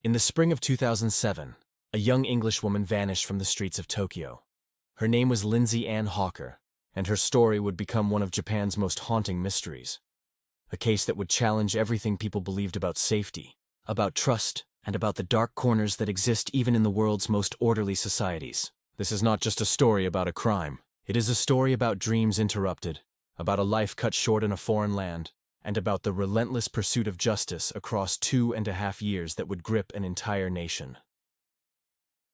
In the spring of 2007, a young Englishwoman vanished from the streets of Tokyo. Her name was Lindsay Ann Hawker, and her story would become one of Japan's most haunting mysteries. A case that would challenge everything people believed about safety, about trust, and about the dark corners that exist even in the world's most orderly societies. This is not just a story about a crime. It is a story about dreams interrupted, about a life cut short in a foreign land, and about the relentless pursuit of justice across 2.5 years that would grip an entire nation.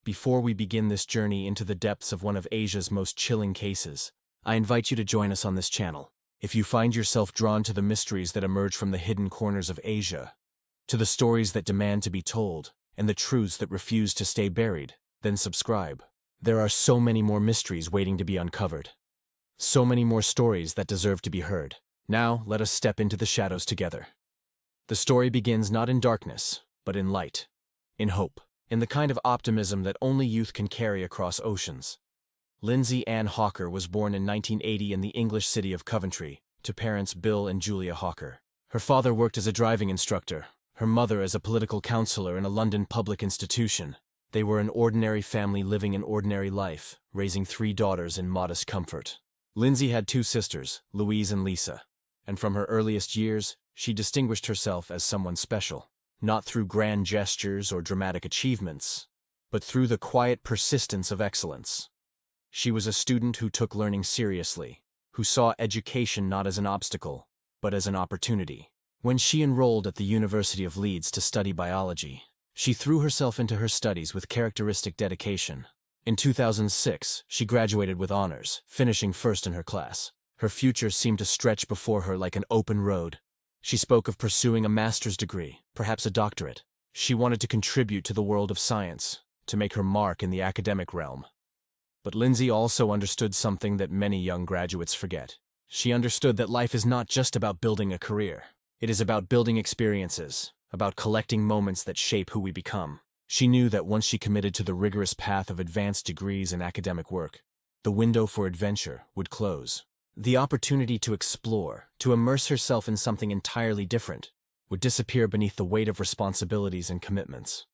Before we begin this journey into the depths of one of Asia's most chilling cases, I invite you to join us on this channel. If you find yourself drawn to the mysteries that emerge from the hidden corners of Asia, to the stories that demand to be told, and the truths that refuse to stay buried, then subscribe. There are so many more mysteries waiting to be uncovered. So many more stories that deserve to be heard. Now, let us step into the shadows together. The story begins not in darkness, but in light, in hope, in the kind of optimism that only youth can carry across oceans. Lindsay Ann Hawker was born in 1980 in the English city of Coventry, to parents Bill and Julia Hawker. Her father worked as a driving instructor, her mother as a political counselor in a London public institution. They were an ordinary family living an ordinary life, raising 3 daughters in modest comfort. Lindsay had 2 sisters, Louise and Lisa, and from her earliest years, she distinguished herself as someone special, not through grand gestures or dramatic achievements, but through the quiet persistence of excellence. She was a student who took learning seriously, who saw education not as an obstacle, but as an opportunity. When she enrolled at the University of Leeds to study biology, she threw herself into her studies with characteristic dedication. In 2006, she graduated with honors, finishing first in her class. Her future seemed to stretch before her like an open road. She spoke of pursuing a master's degree, perhaps a doctorate. She wanted to contribute to the world of science, to make her mark in the academic realm. But Lindsay also understood something that many young graduates forget. She understood that life is not just about building a career. It is about building experiences, about collecting moments that shape who we become. She knew that once she committed to the rigorous path of advanced degrees and academic work, the window for adventure would close. The opportunity to explore, to immerse herself in something entirely different, would disappear beneath the weight of responsibilities and commitments.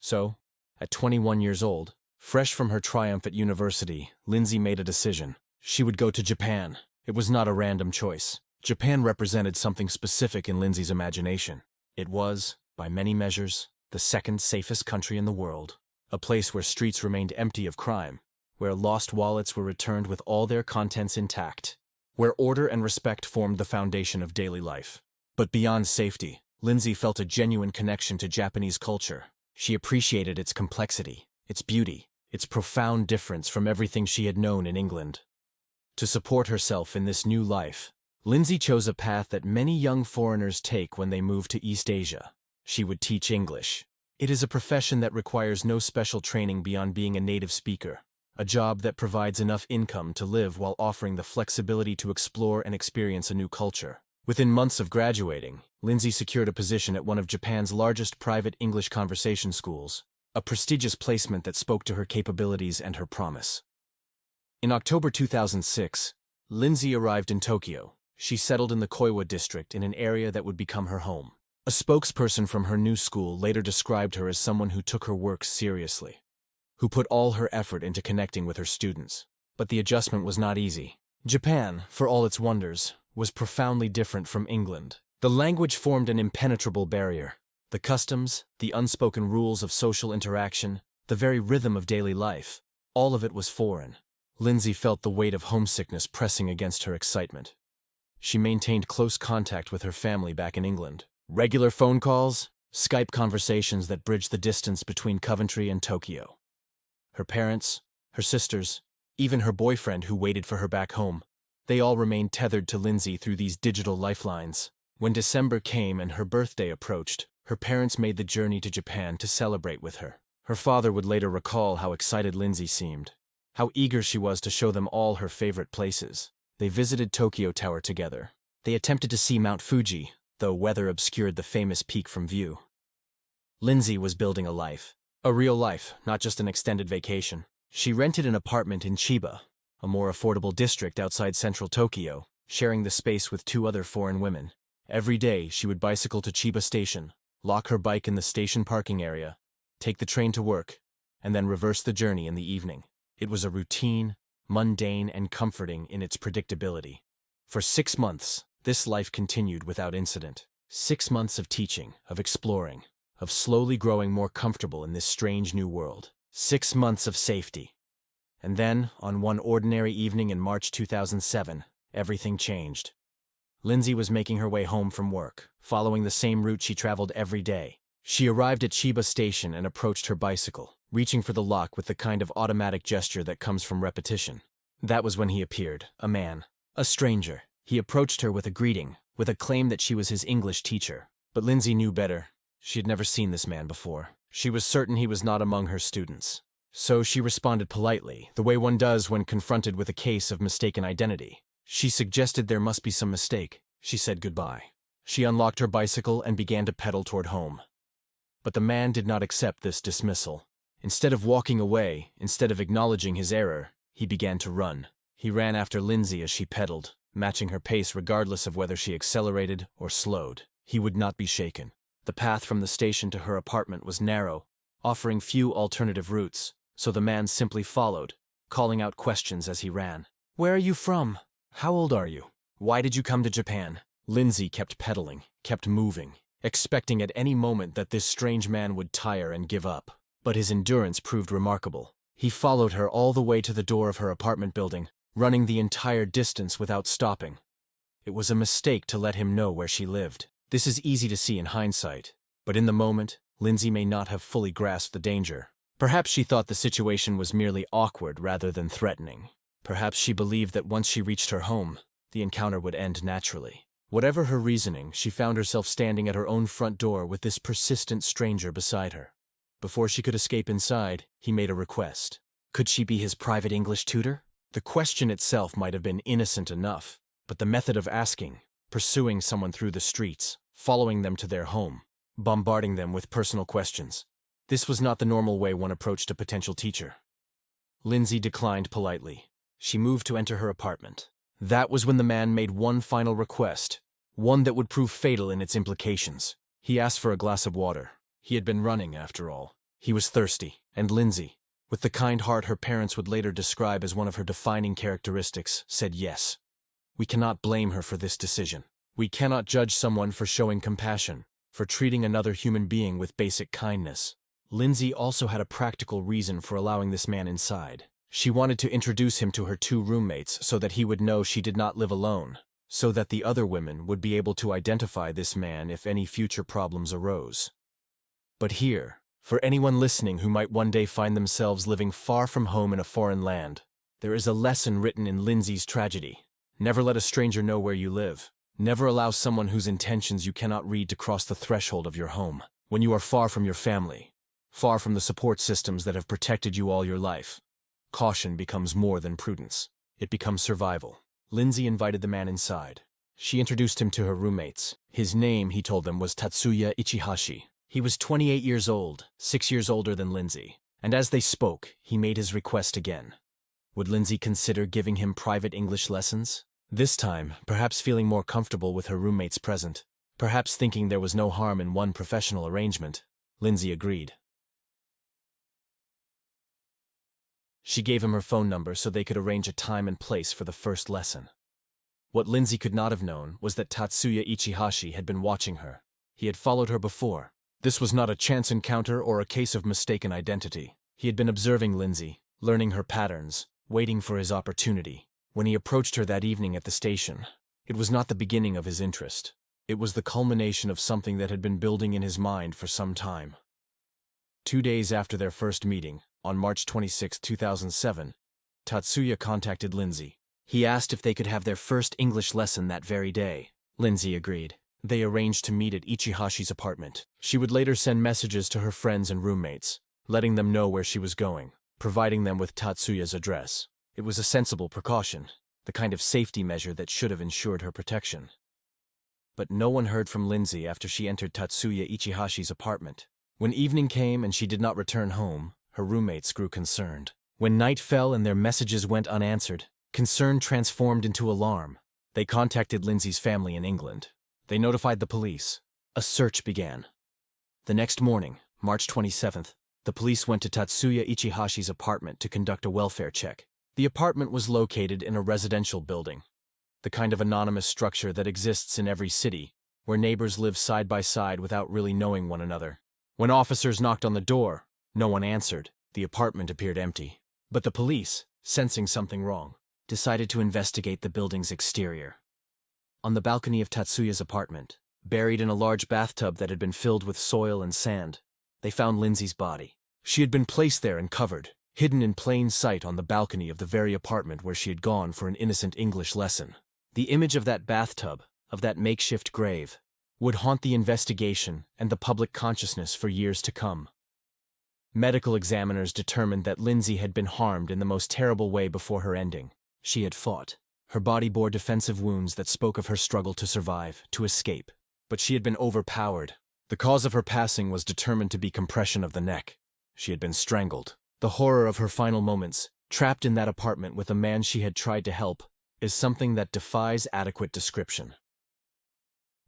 So, at 21 years old, fresh from her triumph at university, Lindsay made a decision. She would go to Japan. It was not a random choice. Japan represented something specific in Lindsay's imagination. It was, by many measures, the second safest country in the world. A place where streets remained empty of crime, where lost wallets were returned with all their contents intact, where order and respect formed the foundation of daily life. But beyond safety, Lindsay felt a genuine connection to Japanese culture. She appreciated its complexity, its beauty, its profound difference from everything she had known in England. To support herself in this new life, Lindsay chose a path that many young foreigners take when they move to East Asia. She would teach English. It is a profession that requires no special training beyond being a native speaker, a job that provides enough income to live while offering the flexibility to explore and experience a new culture. Within months of graduating, Lindsay secured a position at one of Japan's largest private English conversation schools, a prestigious placement that spoke to her capabilities and her promise. In October 2006, Lindsay arrived in Tokyo. She settled in the Koiwa district in an area that would become her home. A spokesperson from her new school later described her as someone who took her work seriously, who put all her effort into connecting with her students. But the adjustment was not easy. Japan, for all its wonders, was profoundly different from England. The language formed an impenetrable barrier. The customs, the unspoken rules of social interaction, the very rhythm of daily life, all of it was foreign. Lindsay felt the weight of homesickness pressing against her excitement. She maintained close contact with her family back in England. Regular phone calls, Skype conversations that bridged the distance between Coventry and Tokyo. Her parents, her sisters, even her boyfriend who waited for her back home, they all remained tethered to Lindsay through these digital lifelines. When December came and her birthday approached, her parents made the journey to Japan to celebrate with her. Her father would later recall how excited Lindsay seemed, how eager she was to show them all her favorite places. They visited Tokyo Tower together. They attempted to see Mount Fuji, though weather obscured the famous peak from view. Lindsay was building a life. A real life, not just an extended vacation. She rented an apartment in Chiba, a more affordable district outside central Tokyo, sharing the space with 2 other foreign women. Every day, she would bicycle to Chiba Station, lock her bike in the station parking area, take the train to work, and then reverse the journey in the evening. It was a routine, mundane, and comforting in its predictability. For 6 months, this life continued without incident. 6 months of teaching, of exploring, of slowly growing more comfortable in this strange new world. 6 months of safety. And then, on one ordinary evening in March 2007, everything changed. Lindsay was making her way home from work, following the same route she traveled every day. She arrived at Chiba Station and approached her bicycle, reaching for the lock with the kind of automatic gesture that comes from repetition. That was when he appeared, a man, a stranger. He approached her with a greeting, with a claim that she was his English teacher. But Lindsay knew better. She had never seen this man before. She was certain he was not among her students. So she responded politely, the way one does when confronted with a case of mistaken identity. She suggested there must be some mistake. She said goodbye. She unlocked her bicycle and began to pedal toward home. But the man did not accept this dismissal. Instead of walking away, instead of acknowledging his error, he began to run. He ran after Lindsay as she pedaled, matching her pace regardless of whether she accelerated or slowed. He would not be shaken. The path from the station to her apartment was narrow, offering few alternative routes, so the man simply followed, calling out questions as he ran. "Where are you from? How old are you? Why did you come to Japan?" Lindsay kept pedaling, kept moving, expecting at any moment that this strange man would tire and give up. But his endurance proved remarkable. He followed her all the way to the door of her apartment building, running the entire distance without stopping. It was a mistake to let him know where she lived. This is easy to see in hindsight, but in the moment, Lindsay may not have fully grasped the danger. Perhaps she thought the situation was merely awkward rather than threatening. Perhaps she believed that once she reached her home, the encounter would end naturally. Whatever her reasoning, she found herself standing at her own front door with this persistent stranger beside her. Before she could escape inside, he made a request. Could she be his private English tutor? The question itself might have been innocent enough, but the method of asking, pursuing someone through the streets, following them to their home, bombarding them with personal questions. This was not the normal way one approached a potential teacher. Lindsay declined politely. She moved to enter her apartment. That was when the man made one final request, one that would prove fatal in its implications. He asked for a glass of water. He had been running, after all. He was thirsty, and Lindsay, with the kind heart her parents would later describe as one of her defining characteristics, said yes. We cannot blame her for this decision. We cannot judge someone for showing compassion, for treating another human being with basic kindness. Lindsay also had a practical reason for allowing this man inside. She wanted to introduce him to her 2 roommates so that he would know she did not live alone, so that the other women would be able to identify this man if any future problems arose. But here, for anyone listening who might one day find themselves living far from home in a foreign land, there is a lesson written in Lindsay's tragedy. Never let a stranger know where you live. Never allow someone whose intentions you cannot read to cross the threshold of your home. When you are far from your family, far from the support systems that have protected you all your life, caution becomes more than prudence. It becomes survival. Lindsay invited the man inside. She introduced him to her roommates. His name, he told them, was Tatsuya Ichihashi. He was 28 years old, 6 years older than Lindsay. And as they spoke, he made his request again. Would Lindsay consider giving him private English lessons? This time, perhaps feeling more comfortable with her roommates present, perhaps thinking there was no harm in one professional arrangement, Lindsay agreed. She gave him her phone number so they could arrange a time and place for the first lesson. What Lindsay could not have known was that Tatsuya Ichihashi had been watching her. He had followed her before. This was not a chance encounter or a case of mistaken identity. He had been observing Lindsay, learning her patterns, waiting for his opportunity. When he approached her that evening at the station, it was not the beginning of his interest. It was the culmination of something that had been building in his mind for some time. 2 days after their first meeting, on March 26, 2007, Tatsuya contacted Lindsay. He asked if they could have their first English lesson that very day. Lindsay agreed. They arranged to meet at Ichihashi's apartment. She would later send messages to her friends and roommates, letting them know where she was going, providing them with Tatsuya's address. It was a sensible precaution, the kind of safety measure that should have ensured her protection. But no one heard from Lindsay after she entered Tatsuya Ichihashi's apartment. When evening came and she did not return home, her roommates grew concerned. When night fell and their messages went unanswered, concern transformed into alarm. They contacted Lindsay's family in England. They notified the police. A search began. The next morning, March 27th, the police went to Tatsuya Ichihashi's apartment to conduct a welfare check. The apartment was located in a residential building, the kind of anonymous structure that exists in every city, where neighbors live side by side without really knowing one another. When officers knocked on the door, no one answered. The apartment appeared empty. But the police, sensing something wrong, decided to investigate the building's exterior. On the balcony of Tatsuya's apartment, buried in a large bathtub that had been filled with soil and sand, they found Lindsay's body. She had been placed there and covered, hidden in plain sight on the balcony of the very apartment where she had gone for an innocent English lesson. The image of that bathtub, of that makeshift grave, would haunt the investigation and the public consciousness for years to come. Medical examiners determined that Lindsay had been harmed in the most terrible way before her ending. She had fought. Her body bore defensive wounds that spoke of her struggle to survive, to escape. But she had been overpowered. The cause of her passing was determined to be compression of the neck. She had been strangled. The horror of her final moments, trapped in that apartment with a man she had tried to help, is something that defies adequate description.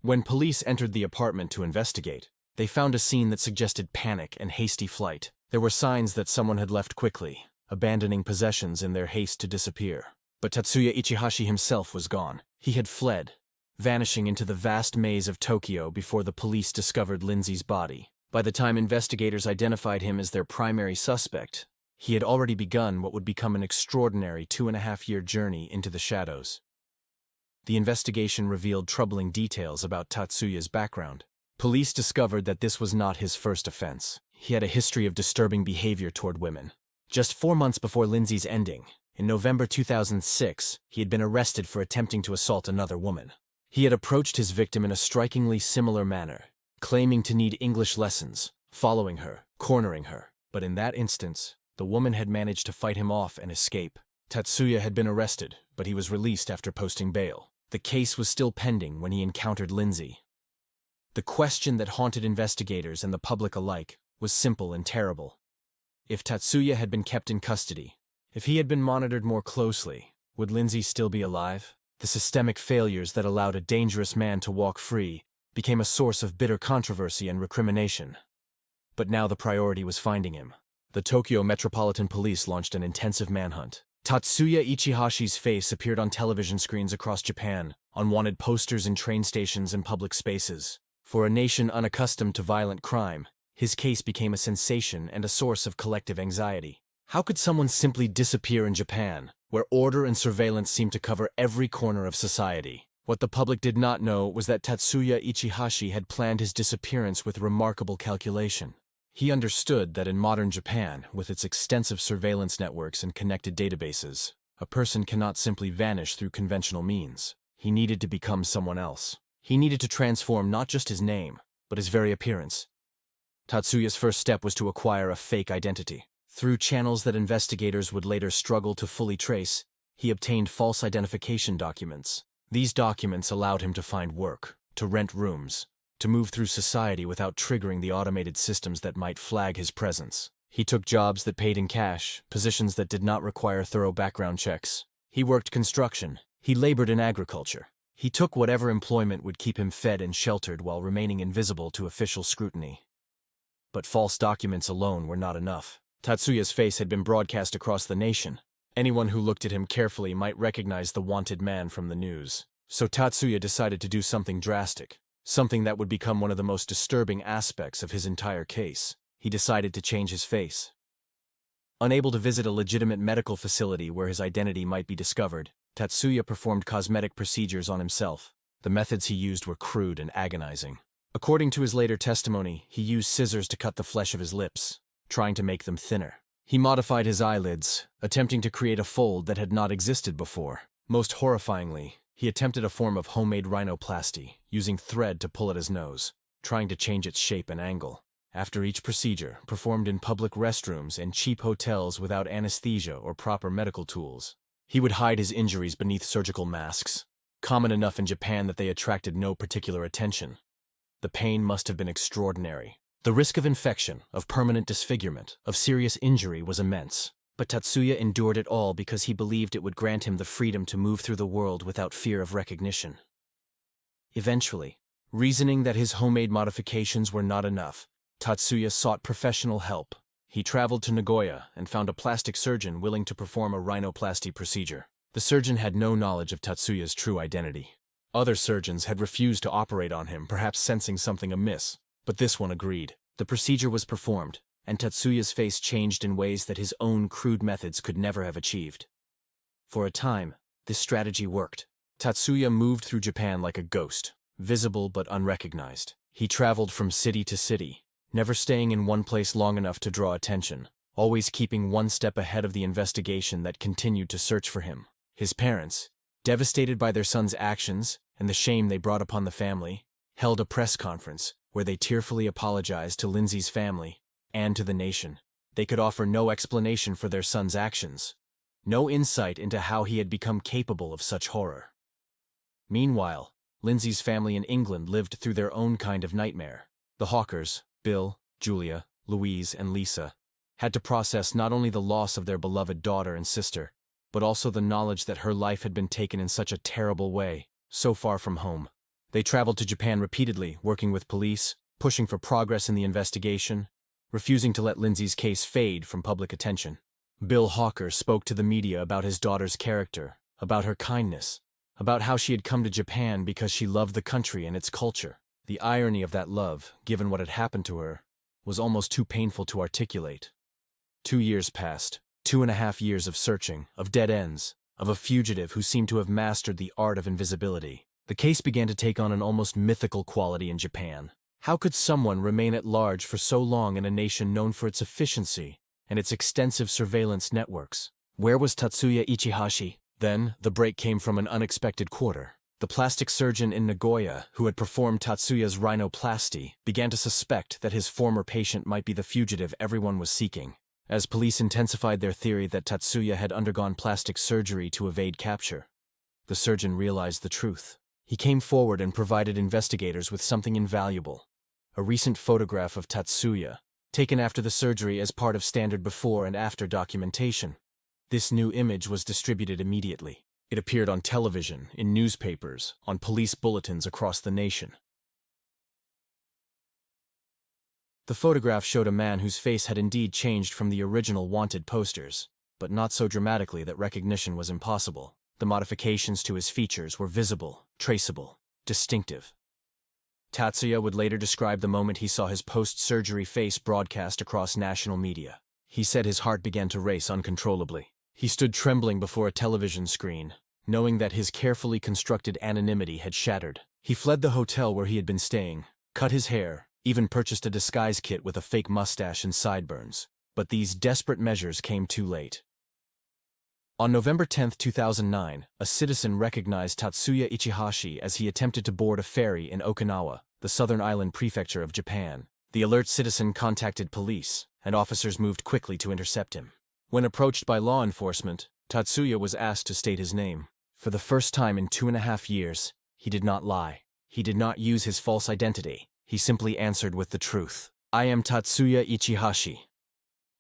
When police entered the apartment to investigate, they found a scene that suggested panic and hasty flight. There were signs that someone had left quickly, abandoning possessions in their haste to disappear. But Tatsuya Ichihashi himself was gone. He had fled, vanishing into the vast maze of Tokyo before the police discovered Lindsay's body. By the time investigators identified him as their primary suspect, he had already begun what would become an extraordinary 2.5-year journey into the shadows. The investigation revealed troubling details about Tatsuya's background. Police discovered that this was not his first offense. He had a history of disturbing behavior toward women. Just 4 months before Lindsay's ending, in November 2006, he had been arrested for attempting to assault another woman. He had approached his victim in a strikingly similar manner, claiming to need English lessons, following her, cornering her. But in that instance, the woman had managed to fight him off and escape. Tatsuya had been arrested, but he was released after posting bail. The case was still pending when he encountered Lindsay. The question that haunted investigators and the public alike was simple and terrible. If Tatsuya had been kept in custody, if he had been monitored more closely, would Lindsay still be alive? The systemic failures that allowed a dangerous man to walk free became a source of bitter controversy and recrimination. But now the priority was finding him. The Tokyo Metropolitan Police launched an intensive manhunt. Tatsuya Ichihashi's face appeared on television screens across Japan, on wanted posters in train stations and public spaces. For a nation unaccustomed to violent crime, his case became a sensation and a source of collective anxiety. How could someone simply disappear in Japan, where order and surveillance seemed to cover every corner of society? What the public did not know was that Tatsuya Ichihashi had planned his disappearance with remarkable calculation. He understood that in modern Japan, with its extensive surveillance networks and connected databases, a person cannot simply vanish through conventional means. He needed to become someone else. He needed to transform not just his name, but his very appearance. Tatsuya's first step was to acquire a fake identity. Through channels that investigators would later struggle to fully trace, he obtained false identification documents. These documents allowed him to find work, to rent rooms, to move through society without triggering the automated systems that might flag his presence. He took jobs that paid in cash, positions that did not require thorough background checks. He worked construction. He labored in agriculture. He took whatever employment would keep him fed and sheltered while remaining invisible to official scrutiny. But false documents alone were not enough. Tatsuya's face had been broadcast across the nation. Anyone who looked at him carefully might recognize the wanted man from the news. So Tatsuya decided to do something drastic, something that would become one of the most disturbing aspects of his entire case. He decided to change his face. Unable to visit a legitimate medical facility where his identity might be discovered, Tatsuya performed cosmetic procedures on himself. The methods he used were crude and agonizing. According to his later testimony, he used scissors to cut the flesh of his lips, trying to make them thinner. He modified his eyelids, attempting to create a fold that had not existed before. Most horrifyingly, he attempted a form of homemade rhinoplasty, using thread to pull at his nose, trying to change its shape and angle. After each procedure, performed in public restrooms and cheap hotels without anesthesia or proper medical tools, he would hide his injuries beneath surgical masks, common enough in Japan that they attracted no particular attention. The pain must have been extraordinary. The risk of infection, of permanent disfigurement, of serious injury was immense. But Tatsuya endured it all because he believed it would grant him the freedom to move through the world without fear of recognition. Eventually, reasoning that his homemade modifications were not enough, Tatsuya sought professional help. He traveled to Nagoya and found a plastic surgeon willing to perform a rhinoplasty procedure. The surgeon had no knowledge of Tatsuya's true identity. Other surgeons had refused to operate on him, perhaps sensing something amiss, but this one agreed. The procedure was performed, and Tatsuya's face changed in ways that his own crude methods could never have achieved. For a time, this strategy worked. Tatsuya moved through Japan like a ghost, visible but unrecognized. He traveled from city to city, never staying in one place long enough to draw attention, always keeping one step ahead of the investigation that continued to search for him. His parents, devastated by their son's actions and the shame they brought upon the family, held a press conference where they tearfully apologized to Lindsay's family and to the nation. They could offer no explanation for their son's actions, no insight into how he had become capable of such horror. Meanwhile, Lindsay's family in England lived through their own kind of nightmare. The Hawkers, Bill, Julia, Louise, and Lisa, had to process not only the loss of their beloved daughter and sister, but also the knowledge that her life had been taken in such a terrible way, so far from home. They traveled to Japan repeatedly, working with police, pushing for progress in the investigation, refusing to let Lindsay's case fade from public attention. Bill Hawker spoke to the media about his daughter's character, about her kindness, about how she had come to Japan because she loved the country and its culture. The irony of that love, given what had happened to her, was almost too painful to articulate. 2 years passed, 2.5 years of searching, of dead ends, of a fugitive who seemed to have mastered the art of invisibility. The case began to take on an almost mythical quality in Japan. How could someone remain at large for so long in a nation known for its efficiency and its extensive surveillance networks? Where was Tatsuya Ichihashi? Then, the break came from an unexpected quarter. The plastic surgeon in Nagoya, who had performed Tatsuya's rhinoplasty, began to suspect that his former patient might be the fugitive everyone was seeking. As police intensified their theory that Tatsuya had undergone plastic surgery to evade capture, the surgeon realized the truth. He came forward and provided investigators with something invaluable: a recent photograph of Tatsuya, taken after the surgery as part of standard before and after documentation. This new image was distributed immediately. It appeared on television, in newspapers, on police bulletins across the nation. The photograph showed a man whose face had indeed changed from the original wanted posters, but not so dramatically that recognition was impossible. The modifications to his features were visible, traceable, distinctive. Tatsuya would later describe the moment he saw his post-surgery face broadcast across national media. He said his heart began to race uncontrollably. He stood trembling before a television screen, knowing that his carefully constructed anonymity had shattered. He fled the hotel where he had been staying, cut his hair, even purchased a disguise kit with a fake mustache and sideburns. But these desperate measures came too late. On November 10, 2009, a citizen recognized Tatsuya Ichihashi as he attempted to board a ferry in Okinawa, the southern island prefecture of Japan. The alert citizen contacted police, and officers moved quickly to intercept him. When approached by law enforcement, Tatsuya was asked to state his name. For the first time in 2.5 years, he did not lie. He did not use his false identity. He simply answered with the truth. "I am Tatsuya Ichihashi."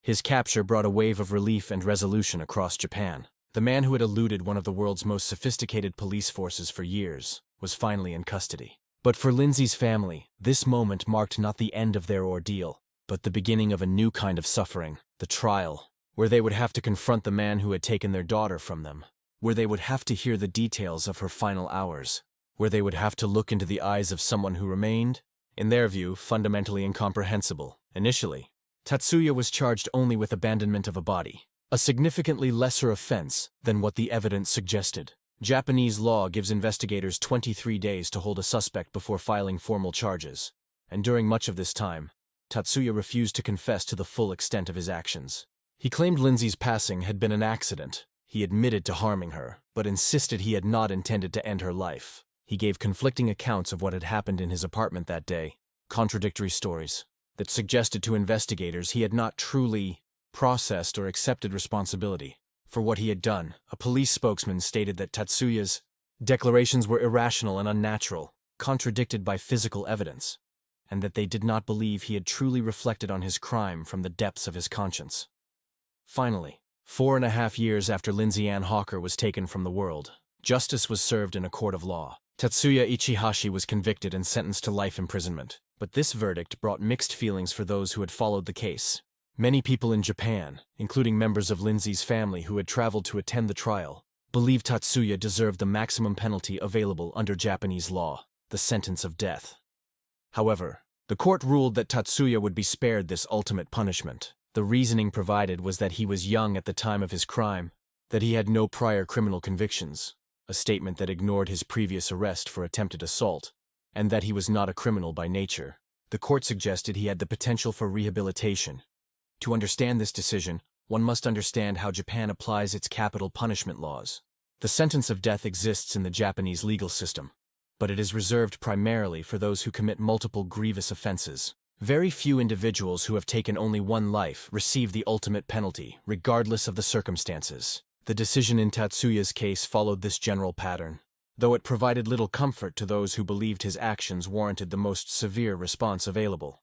His capture brought a wave of relief and resolution across Japan. The man who had eluded one of the world's most sophisticated police forces for years was finally in custody. But for Lindsay's family, this moment marked not the end of their ordeal, but the beginning of a new kind of suffering, the trial, where they would have to confront the man who had taken their daughter from them, where they would have to hear the details of her final hours, where they would have to look into the eyes of someone who remained, in their view, fundamentally incomprehensible. Initially, Tatsuya was charged only with abandonment of a body, a significantly lesser offense than what the evidence suggested. Japanese law gives investigators 23 days to hold a suspect before filing formal charges, and during much of this time, Tatsuya refused to confess to the full extent of his actions. He claimed Lindsay's passing had been an accident. He admitted to harming her, but insisted he had not intended to end her life. He gave conflicting accounts of what had happened in his apartment that day, contradictory stories that suggested to investigators he had not truly processed or accepted responsibility for what he had done. A police spokesman stated that Tatsuya's declarations were irrational and unnatural, contradicted by physical evidence, and that they did not believe he had truly reflected on his crime from the depths of his conscience. Finally, 4.5 years after Lindsay Ann Hawker was taken from the world, justice was served in a court of law. Tatsuya Ichihashi was convicted and sentenced to life imprisonment, but this verdict brought mixed feelings for those who had followed the case. Many people in Japan, including members of Lindsay's family who had traveled to attend the trial, believed Tatsuya deserved the maximum penalty available under Japanese law, the sentence of death. However, the court ruled that Tatsuya would be spared this ultimate punishment. The reasoning provided was that he was young at the time of his crime, that he had no prior criminal convictions, a statement that ignored his previous arrest for attempted assault, and that he was not a criminal by nature. The court suggested he had the potential for rehabilitation. To understand this decision, one must understand how Japan applies its capital punishment laws. The sentence of death exists in the Japanese legal system, but it is reserved primarily for those who commit multiple grievous offenses. Very few individuals who have taken only one life receive the ultimate penalty, regardless of the circumstances. The decision in Tatsuya's case followed this general pattern, though it provided little comfort to those who believed his actions warranted the most severe response available.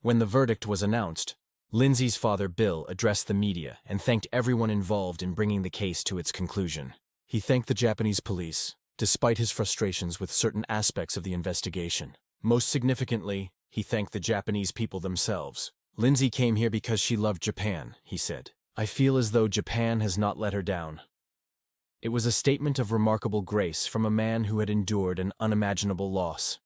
When the verdict was announced, Lindsay's father Bill addressed the media and thanked everyone involved in bringing the case to its conclusion. He thanked the Japanese police, despite his frustrations with certain aspects of the investigation. Most significantly, he thanked the Japanese people themselves. Lindsay came here because she loved Japan, he said. I feel as though Japan has not let her down. It was a statement of remarkable grace from a man who had endured an unimaginable loss.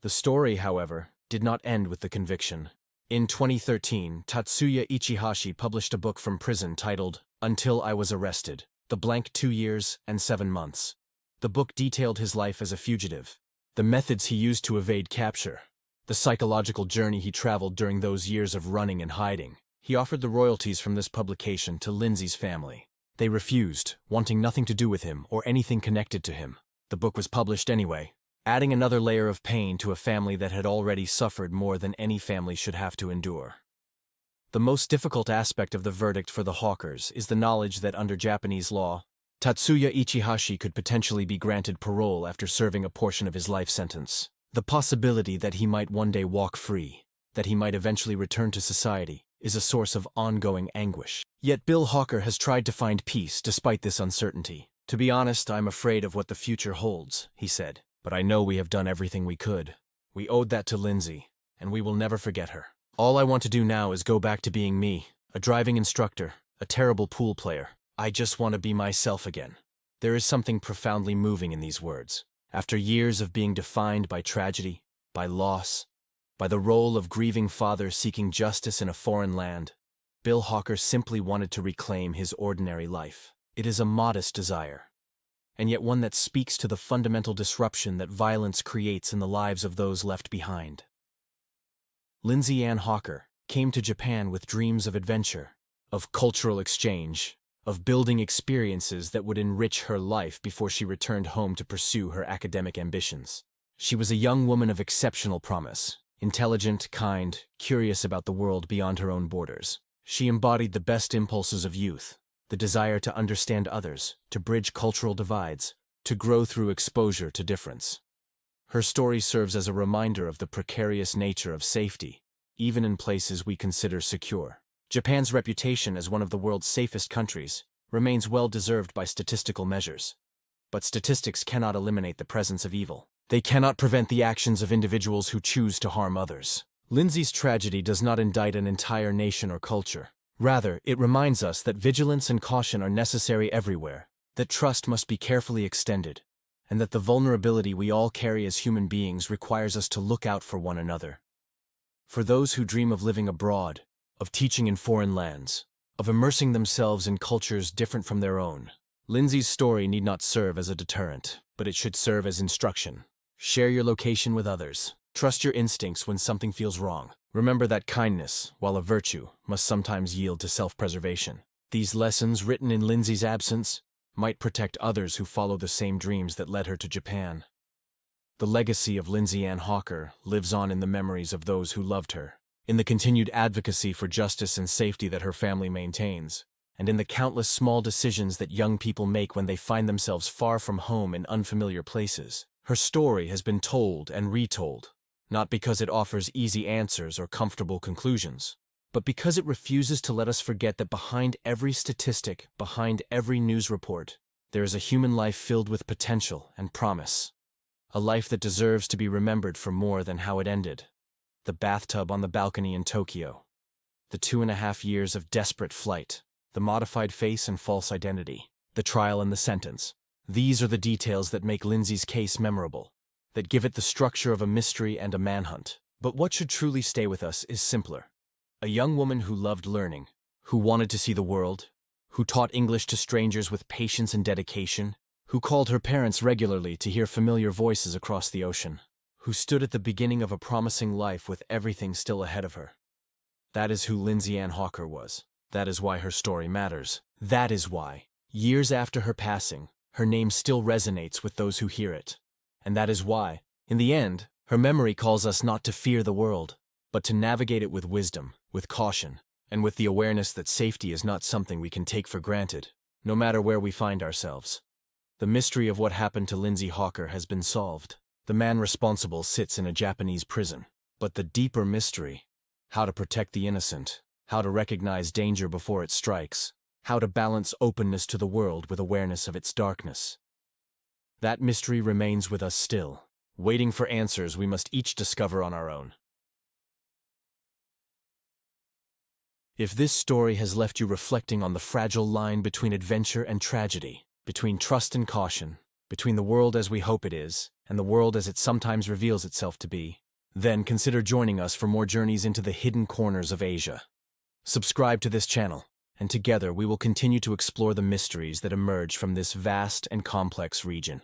The story, however, did not end with the conviction. In 2013, Tatsuya Ichihashi published a book from prison titled, Until I Was Arrested, the blank 2 years and 7 months. The book detailed his life as a fugitive, the methods he used to evade capture, the psychological journey he traveled during those years of running and hiding. He offered the royalties from this publication to Lindsay's family. They refused, wanting nothing to do with him or anything connected to him. The book was published anyway, adding another layer of pain to a family that had already suffered more than any family should have to endure. The most difficult aspect of the verdict for the Hawkers is the knowledge that under Japanese law, Tatsuya Ichihashi could potentially be granted parole after serving a portion of his life sentence. The possibility that he might one day walk free, that he might eventually return to society, is a source of ongoing anguish. Yet Bill Hawker has tried to find peace despite this uncertainty. To be honest, I'm afraid of what the future holds, he said. But I know we have done everything we could. We owed that to Lindsay, and we will never forget her. All I want to do now is go back to being me, a driving instructor, a terrible pool player. I just want to be myself again. There is something profoundly moving in these words. After years of being defined by tragedy, by loss, by the role of grieving father seeking justice in a foreign land, Bill Hawker simply wanted to reclaim his ordinary life. It is a modest desire, and yet one that speaks to the fundamental disruption that violence creates in the lives of those left behind. Lindsay Ann Hawker came to Japan with dreams of adventure, of cultural exchange, of building experiences that would enrich her life before she returned home to pursue her academic ambitions. She was a young woman of exceptional promise, intelligent, kind, curious about the world beyond her own borders. She embodied the best impulses of youth, the desire to understand others, to bridge cultural divides, to grow through exposure to difference. Her story serves as a reminder of the precarious nature of safety, even in places we consider secure. Japan's reputation as one of the world's safest countries remains well-deserved by statistical measures. But statistics cannot eliminate the presence of evil. They cannot prevent the actions of individuals who choose to harm others. Lindsay's tragedy does not indict an entire nation or culture. Rather, it reminds us that vigilance and caution are necessary everywhere, that trust must be carefully extended, and that the vulnerability we all carry as human beings requires us to look out for one another. For those who dream of living abroad, of teaching in foreign lands, of immersing themselves in cultures different from their own, Lindsay's story need not serve as a deterrent, but it should serve as instruction. Share your location with others. Trust your instincts when something feels wrong. Remember that kindness, while a virtue, must sometimes yield to self-preservation. These lessons, written in Lindsay's absence, might protect others who follow the same dreams that led her to Japan. The legacy of Lindsay Ann Hawker lives on in the memories of those who loved her, in the continued advocacy for justice and safety that her family maintains, and in the countless small decisions that young people make when they find themselves far from home in unfamiliar places. Her story has been told and retold, not because it offers easy answers or comfortable conclusions, but because it refuses to let us forget that behind every statistic, behind every news report, There is a human life filled with potential and promise. A life that deserves to be remembered for more than how it ended. The bathtub on the balcony in Tokyo. The 2.5 years of desperate flight. The modified face and false identity. The trial and the sentence. These are the details that make Lindsay's case memorable, that give it the structure of a mystery and a manhunt. But what should truly stay with us is simpler. A young woman who loved learning, who wanted to see the world, who taught English to strangers with patience and dedication, who called her parents regularly to hear familiar voices across the ocean, who stood at the beginning of a promising life with everything still ahead of her. That is who Lindsay Ann Hawker was. That is why her story matters. That is why, years after her passing, her name still resonates with those who hear it. And that is why, in the end, her memory calls us not to fear the world, but to navigate it with wisdom, with caution, and with the awareness that safety is not something we can take for granted, no matter where we find ourselves. The mystery of what happened to Lindsay Hawker has been solved. The man responsible sits in a Japanese prison. But the deeper mystery, how to protect the innocent, how to recognize danger before it strikes, how to balance openness to the world with awareness of its darkness. That mystery remains with us still, waiting for answers we must each discover on our own. If this story has left you reflecting on the fragile line between adventure and tragedy, between trust and caution, between the world as we hope it is, and the world as it sometimes reveals itself to be, then consider joining us for more journeys into the hidden corners of Asia. Subscribe to this channel, and together we will continue to explore the mysteries that emerge from this vast and complex region.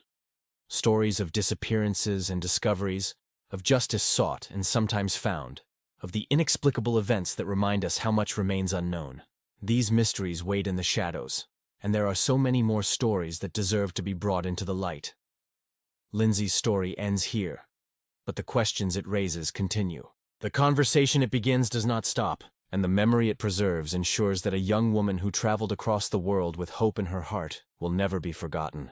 Stories of disappearances and discoveries, of justice sought and sometimes found, of the inexplicable events that remind us how much remains unknown. These mysteries wait in the shadows, and there are so many more stories that deserve to be brought into the light. Lindsay's story ends here, but the questions it raises continue. The conversation it begins does not stop, and the memory it preserves ensures that a young woman who traveled across the world with hope in her heart will never be forgotten.